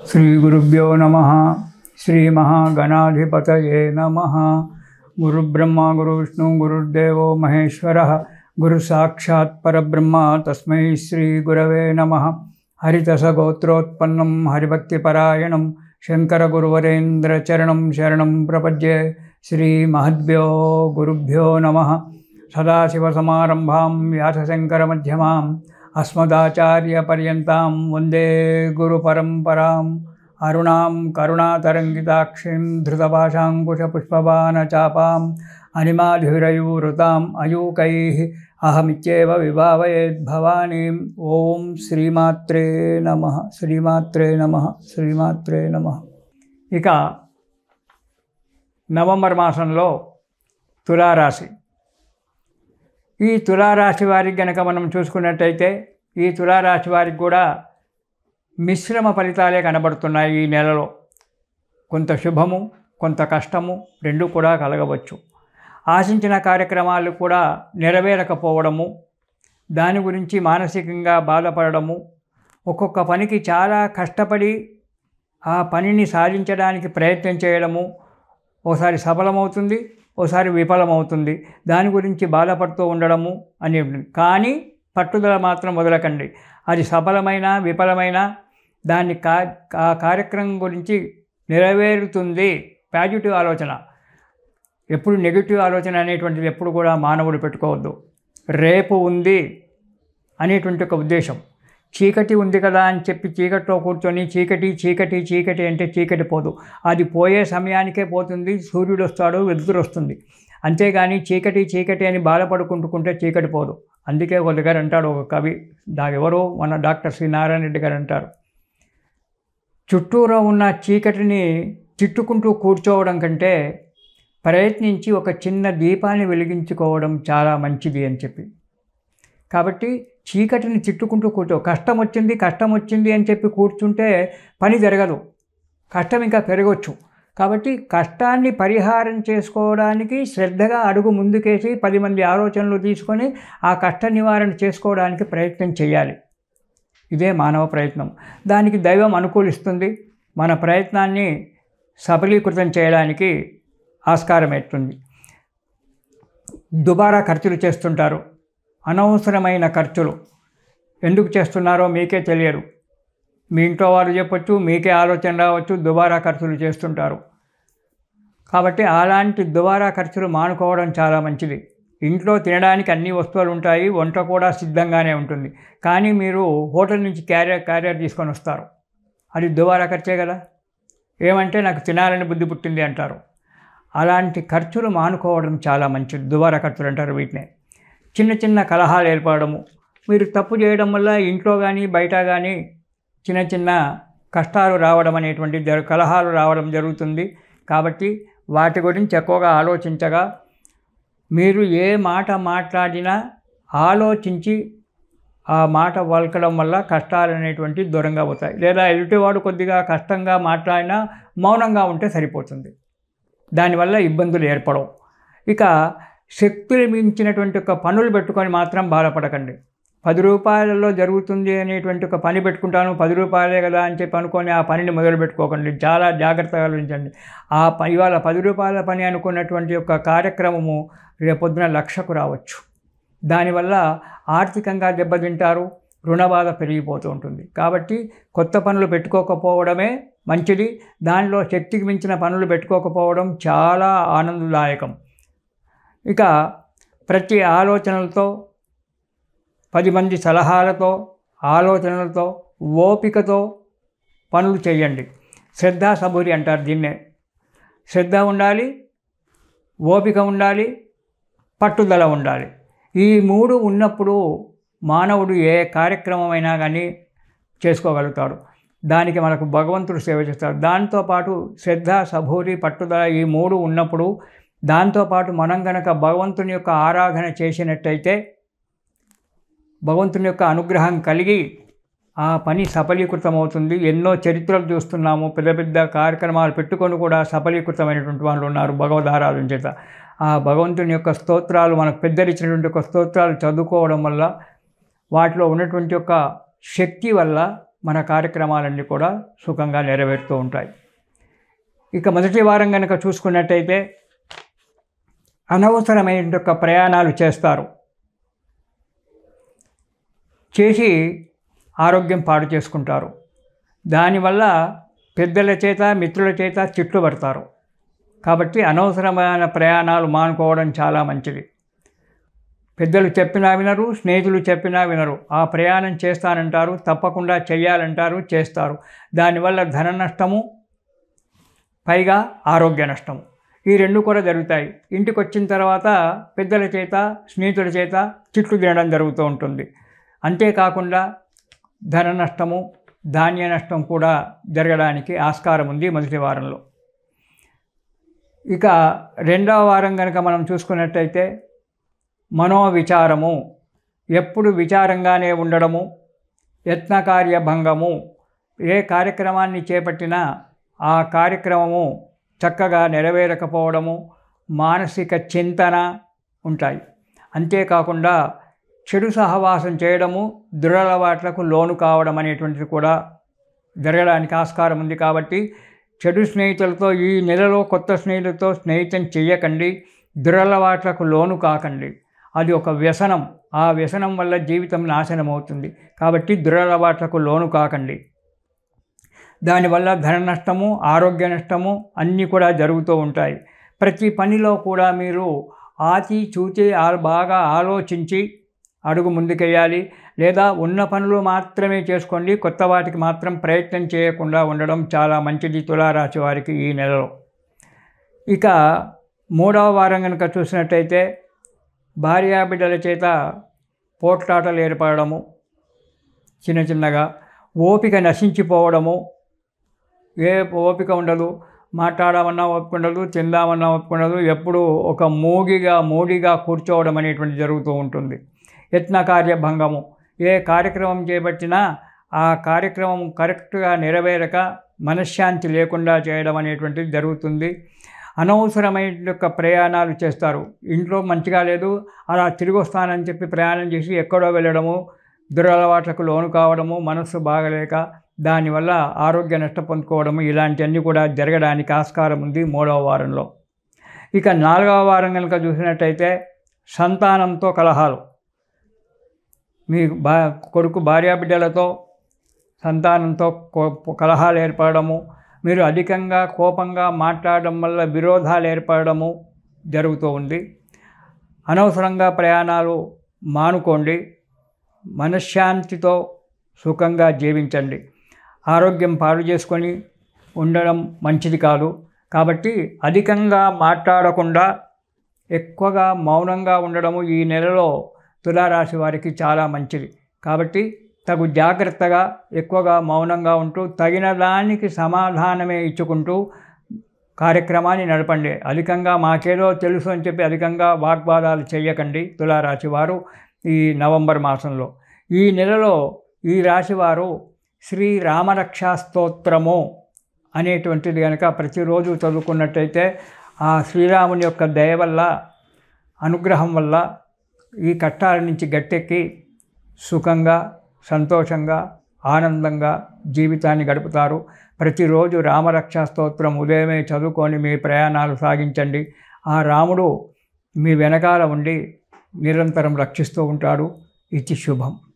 श्रीगुरुभ्यो नमः। श्रीमहागणाधिपतये नमः। गुरुब्रह्मा गुरुविष्णु गुरुर्देवो महेश्वरः गुरुसाक्षात् परब्रह्म तस्मै श्रीगुरवे नमः। हरितसगोत्रोत्पन्नं हरिभक्तिपरायणं शङ्करगुरुवरेन्द्रचरणं शरणं प्रपद्ये। श्रीमहद्भ्यो गुरुभ्यो नमः। सदाशिवसमारम्भां व्यासशङ्करमध्यमाम् अस्मदाचार्यपर्यन्तां वन्दे गुरुपरम्पराम्। अरुणां करुणातरङ्गिताक्षीं धृतपाशाङ्कुशपुष्पबाणचापाम् अनिमाधिरयूरुताम् अयूकैः अहमित्येव विभावयेद्भवानीम्। ओं श्रीमात्रे नमः। श्रीमात्रे नमः। श्रीमात्रे नमः। ఇక నవంబర్ మాసంలో తులారాశి. ఈ తులారాశి వారికి గనక మనం చూసుకున్నట్టయితే ఈ తులారాశి వారికి కూడా మిశ్రమ ఫలితాలే కనబడుతున్నాయి. ఈ నెలలో కొంత శుభము కొంత కష్టము రెండు కూడా కలగవచ్చు. ఆశించిన కార్యక్రమాలు కూడా నెరవేరకపోవడము, దాని గురించి మానసికంగా బాధపడము, ఒక్కొక్క పనికి చాలా కష్టపడి ఆ పనిని సాధించడానికి ప్రయత్నం చేయడము, ఓసారి సఫలమవుతుంది ఓసారి విఫలమవుతుంది, దాని గురించి బాధపడుతూ ఉండడము అని ఉంటుంది. కానీ పట్టుదల మాత్రం వదలకండి. అది సఫలమైన విఫలమైన దాన్ని ఆ కార్యక్రమం గురించి నెరవేరుతుంది. పాజిటివ్ ఆలోచన, ఎప్పుడు నెగిటివ్ ఆలోచన అనేటువంటిది ఎప్పుడు కూడా మానవుడు పెట్టుకోవద్దు. రేపు ఉంది అనేటువంటి ఒక ఉద్దేశం. చీకటి ఉంది కదా అని చెప్పి చీకటిలో కూర్చొని చీకటి చీకటి చీకటి అంటే చీకటి పోదు. అది పోయే సమయానికే పోతుంది. సూర్యుడు వస్తాడు, వెలుతురు వస్తుంది. అంతేగాని చీకటి చీకటి అని బాధపడుకుంటుకుంటే చీకటి పోదు. అందుకే ఒక దగ్గర అంటాడు ఒక కవి, ఎవరో మన డాక్టర్ శ్రీ నారాయణ రెడ్డి గారు అంటారు, చుట్టూరా ఉన్న చీకటిని తిట్టుకుంటూ కూర్చోవడం కంటే ప్రయత్నించి ఒక చిన్న దీపాన్ని వెలిగించుకోవడం చాలా మంచిది అని చెప్పి. కాబట్టి చీకటిని తిట్టుకుంటూ కష్టం వచ్చింది అని చెప్పి కూర్చుంటే పని జరగదు, కష్టం ఇంకా పెరగవచ్చు. కాబట్టి కష్టాన్ని పరిహారం చేసుకోవడానికి శ్రద్ధగా అడుగు ముందుకేసి 10 మంది ఆలోచనలు తీసుకొని ఆ కష్ట నివారణ చేసుకోవడానికి ప్రయత్నం చేయాలి. ఇదే మానవ ప్రయత్నం. దానికి దైవం అనుకూలిస్తుంది. మన ప్రయత్నాన్ని సఫలీకృతం చేయడానికి ఆస్కారం అవుతుంది. దుబారా ఖర్చులు చేస్తుంటారు. అనవసరమైన ఖర్చులు ఎందుకు చేస్తున్నారో మీకే తెలియదు. మీ ఇంట్లో వారు చెప్పొచ్చు, మీకే ఆలోచన రావచ్చు, దుబారా ఖర్చులు చేస్తుంటారు. కాబట్టి అలాంటి దుబారా ఖర్చులు మానుకోవడం చాలా మంచిది. ఇంట్లో తినడానికి అన్ని వస్తువులు ఉంటాయి, వంట కూడా సిద్ధంగానే ఉంటుంది. కానీ మీరు హోటల్ నుంచి క్యారియర్ తీసుకొని వస్తారు. అది దుబారా ఖర్చే కదా. ఏమంటే నాకు తినాలని బుద్ధి పుట్టింది అంటారు. అలాంటి ఖర్చులు మానుకోవడం చాలా మంచిది. దుబారా ఖర్చులు అంటారు వీటినే. చిన్న చిన్న కలహాలు ఏర్పడము, మీరు తప్పు చేయడం వల్ల ఇంట్లో కానీ బయట కానీ చిన్న చిన్న కష్టాలు రావడం అనేటువంటి కలహాలు రావడం జరుగుతుంది. కాబట్టి వాటి గురించి ఎక్కువగా ఆలోచించగా, మీరు ఏ మాట మాట్లాడినా ఆలోచించి ఆ మాట వలకడం వల్ల కష్టాలు అనేటువంటి దూరంగా పోతాయి. లేదా ఎదుటివాడు కొద్దిగా కష్టంగా మాట్లాడినా మౌనంగా ఉంటే సరిపోతుంది. దానివల్ల ఇబ్బందులు ఏర్పడవు. ఇక శక్తులు మించినటువంటి ఒక పనులు పెట్టుకొని మాత్రం బాధపడకండి. 10 రూపాయలలో జరుగుతుంది అనేటువంటి ఒక పని పెట్టుకుంటాను, 10 రూపాయలే కదా అని చెప్పి అనుకొని ఆ పనిని మొదలు పెట్టుకోకండి. చాలా జాగ్రత్తగా ఆలోచించండి. ఇవాళ 10 రూపాయల పని అనుకున్నటువంటి ఒక కార్యక్రమము రేపొద్దున 1,00,000కు రావచ్చు. దానివల్ల ఆర్థికంగా దెబ్బతింటారు, రుణబాధ పెరిగిపోతూ ఉంటుంది. కాబట్టి కొత్త పనులు పెట్టుకోకపోవడమే మంచిది. దానిలో శక్తికి మించిన పనులు పెట్టుకోకపోవడం చాలా ఆనందదాయకం. ఇక ప్రతి ఆలోచనలతో 10 మంది సలహాలతో ఆలోచనలతో ఓపికతో పనులు చేయండి. శ్రద్ధ సబూరి అంటారు దీన్నే. శ్రద్ధ ఉండాలి, ఓపిక ఉండాలి, పట్టుదల ఉండాలి. ఈ 3 ఉన్నప్పుడు మానవుడు ఏ కార్యక్రమమైనా కానీ చేసుకోగలుగుతాడు. దానికి మనకు భగవంతుడు సేవ చేస్తాడు. దాంతోపాటు శ్రద్ధ సబూరి పట్టుదల ఈ 3 ఉన్నప్పుడు, దాంతోపాటు మనం కనుక భగవంతుని యొక్క ఆరాధన చేసినట్టయితే భగవంతుని యొక్క అనుగ్రహం కలిగి ఆ పని సఫలీకృతమవుతుంది. ఎన్నో చరిత్రలు చూస్తున్నాము. పెద్ద పెద్ద కార్యక్రమాలు పెట్టుకొని కూడా సఫలీకృతమైనటువంటి వాళ్ళు ఉన్నారు భగవదారాధన చేత. ఆ భగవంతుని యొక్క స్తోత్రాలు, మనకు పెద్దరిచ్చినటువంటి యొక్క స్తోత్రాలు చదువుకోవడం వల్ల వాటిలో ఉన్నటువంటి యొక్క శక్తి వల్ల మన కార్యక్రమాలన్నీ కూడా సుఖంగా నెరవేరుతూ ఉంటాయి. ఇక మొదటి వారం కనుక చూసుకున్నట్టయితే అనవసరమైన ప్రయాణాలు చేస్తారు. చేసి ఆరోగ్యం పాడు చేసుకుంటారు. దానివల్ల పెద్దల చేత మిత్రుల చేత తిట్లు పడతారు. కాబట్టి అనవసరమైన ప్రయాణాలు మానుకోవడం చాలా మంచిది. పెద్దలు చెప్పినా వినరు, స్నేహితులు చెప్పినా వినరు. ఆ ప్రయాణం చేస్తానంటారు, తప్పకుండా చెయ్యాలంటారు, చేస్తారు. దానివల్ల ధన నష్టము, పైగా ఆరోగ్య నష్టము, ఈ రెండు కూడా జరుగుతాయి. ఇంటికి వచ్చిన తర్వాత పెద్దల చేత స్నేహితుల చేత తిట్లు తినడం జరుగుతూ ఉంటుంది. అంతేకాకుండా ధన నష్టము, ధాన్య నష్టం కూడా జరగడానికి ఆస్కారం ఉంది మొదటి వారంలో. ఇక రెండవ వారం కనుక మనం చూసుకున్నట్టయితే మనోవిచారము, ఎప్పుడు విచారంగానే ఉండడము, యత్నకార్య భంగము, ఏ కార్యక్రమాన్ని చేపట్టినా ఆ కార్యక్రమము చక్కగా నెరవేరకపోవడము, మానసిక చింతన ఉంటాయి. అంతేకాకుండా చెడు సహవాసం చేయడము, దురలవాట్లకు లోను కావడం అనేటువంటిది కూడా జరగడానికి ఆస్కారం ఉంది. కాబట్టి చెడు స్నేహితులతో ఈ నెలలో కొత్త స్నేహితులతో స్నేహితం చెయ్యకండి, దురలవాట్లకు లోను కాకండి. అది ఒక వ్యసనం. ఆ వ్యసనం వల్ల జీవితం నాశనం అవుతుంది. కాబట్టి దురలవాట్లకు లోను కాకండి. దానివల్ల ధన నష్టము, ఆరోగ్య నష్టము అన్నీ కూడా జరుగుతూ ఉంటాయి. ప్రతి పనిలో కూడా మీరు ఆచితూచి బాగా ఆలోచించి అడుగు ముందుకెయ్యాలి. లేదా ఉన్న పనులు మాత్రమే చేసుకోండి, కొత్త వాటికి మాత్రం ప్రయత్నం చేయకుండా ఉండడం చాలా మంచిది తులారాశి వారికి ఈ నెలలో. ఇక మూడవ వారం కనుక చూసినట్టయితే భార్యాబిడ్డల చేత పోట్లాటలు ఏర్పడము, చిన్న చిన్నగా ఓపిక నశించిపోవడము, ఏ ఓపిక ఉండదు, మాట్లాడమన్నా ఓపిక ఉండదు, తిందామన్నా ఓపిక ఉండదు, ఎప్పుడు ఒక మూడిగా కూర్చోవడం అనేటువంటి జరుగుతూ ఉంటుంది. యత్నకార్య భంగము, ఏ కార్యక్రమం చేపట్టినా ఆ కార్యక్రమం కరెక్ట్గా నెరవేరక మనశ్శాంతి లేకుండా చేయడం అనేటువంటిది జరుగుతుంది. అనవసరమైన ప్రయాణాలు చేస్తారు. ఇంట్లో మంచిగా లేదు, అలా తిరిగి వస్తానని చెప్పి ప్రయాణం చేసి ఎక్కడో వెళ్ళడము, దురలవాట్లకు లోను కావడము, మనస్సు బాగలేక దానివల్ల ఆరోగ్య నష్టం పొందుకోవడము, ఇలాంటివన్నీ కూడా జరగడానికి ఆస్కారం ఉంది మూడవ వారంలో. ఇక నాలుగవ వారం కనుక చూసినట్టయితే సంతానంతో కలహాలు, మీ కొడుకు భార్యాబిడ్డలతో సంతానంతో కలహాలు ఏర్పడము, మీరు అధికంగా కోపంగా మాట్లాడడం వల్ల విరోధాలు ఏర్పడము జరుగుతూ ఉంది. అనవసరంగా ప్రయాణాలు మానుకోండి, మనశ్శాంతితో సుఖంగా జీవించండి. ఆరోగ్యం పాడు చేసుకొని ఉండడం మంచిది కాదు. కాబట్టి అధికంగా మాట్లాడకుండా ఎక్కువగా మౌనంగా ఉండడము ఈ నెలలో తులారాశి వారికి చాలా మంచిది. కాబట్టి తగు జాగ్రత్తగా ఎక్కువగా మౌనంగా ఉంటూ తగిన దానికి సమాధానమే ఇచ్చుకుంటూ కార్యక్రమాన్ని నడపండి. అధికంగా మాకేదో తెలుసు అని చెప్పి అధికంగా వాగ్వాదాలు చేయకండి తులారాశి వారు ఈ నవంబర్ మాసంలో. ఈ నెలలో ఈ రాశివారు శ్రీ రామరక్షా స్తోత్రము అనేటువంటిది కనుక ప్రతిరోజు చదువుకున్నట్టయితే ఆ శ్రీరాముని యొక్క దయ వల్ల, అనుగ్రహం వల్ల ఈ కష్టాల నుంచి గట్టెక్కి సుఖంగా, సంతోషంగా, ఆనందంగా జీవితాన్ని గడుపుతారు. ప్రతిరోజు రామరక్షా స్తోత్రం ఉదయమే చదువుకొని మీ ప్రయాణాలు సాగించండి. ఆ రాముడు మీ వెనకాల ఉండి నిరంతరం రక్షిస్తూ ఉంటాడు. ఇది శుభం.